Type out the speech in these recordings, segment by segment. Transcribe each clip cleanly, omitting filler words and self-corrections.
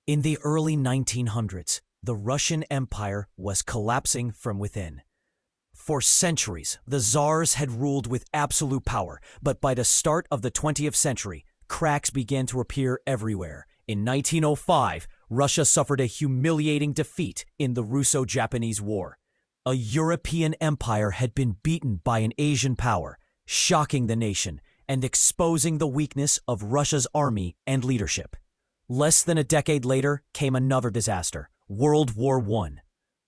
In the early 1900s, the Russian Empire was collapsing from within. For centuries, the Tsars had ruled with absolute power, but by the start of the 20th century, cracks began to appear everywhere. In 1905, Russia suffered a humiliating defeat in the Russo-Japanese War. A European empire had been beaten by an Asian power, shocking the nation and exposing the weakness of Russia's army and leadership. Less than a decade later came another disaster, World War I.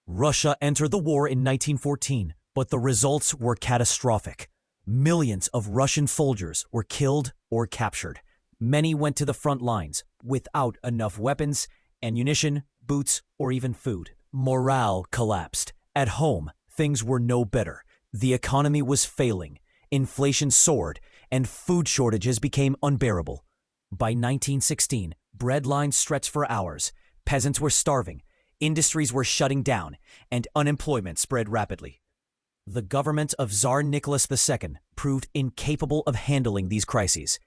Russia entered the war in 1914, but the results were catastrophic. Millions of Russian soldiers were killed or captured. Many went to the front lines without enough weapons, ammunition, boots, or even food. Morale collapsed. At home, things were no better. The economy was failing, inflation soared, and food shortages became unbearable. By 1916, bread lines stretched for hours, peasants were starving, industries were shutting down, and unemployment spread rapidly. The government of Tsar Nicholas II proved incapable of handling these crises.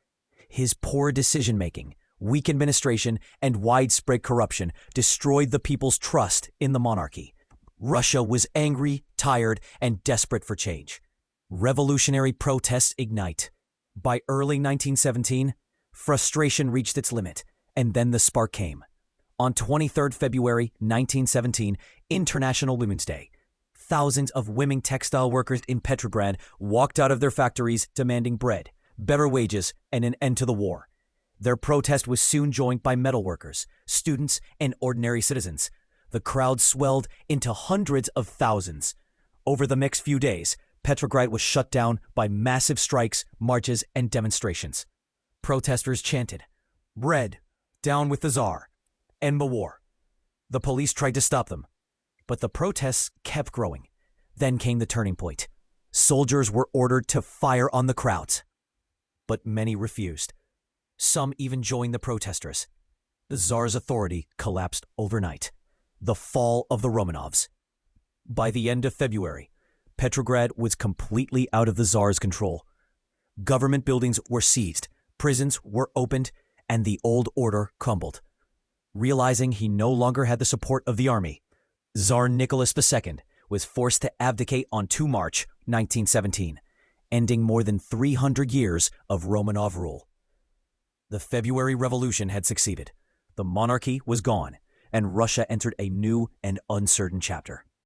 His poor decision-making, weak administration, and widespread corruption destroyed the people's trust in the monarchy. Russia was angry, tired, and desperate for change. Revolutionary protests ignite. By early 1917, frustration reached its limit, and then the spark came. On 23 February 1917, International Women's Day, thousands of women textile workers in Petrograd walked out of their factories demanding bread, better wages, and an end to the war. Their protest was soon joined by metalworkers, students, and ordinary citizens. The crowd swelled into hundreds of thousands. Over the next few days, Petrograd was shut down by massive strikes, marches, and demonstrations. Protesters chanted, "Bread, down with the Tsar, end the war." The police tried to stop them, but the protests kept growing. Then came the turning point. Soldiers were ordered to fire on the crowds, but many refused. Some even joined the protesters. The Tsar's authority collapsed overnight. The fall of the Romanovs. By the end of February, Petrograd was completely out of the Tsar's control. Government buildings were seized, prisons were opened, and the old order crumbled. Realizing he no longer had the support of the army, Tsar Nicholas II was forced to abdicate on 2 March 1917, ending more than 300 years of Romanov rule. The February Revolution had succeeded. The monarchy was gone, and Russia entered a new and uncertain chapter.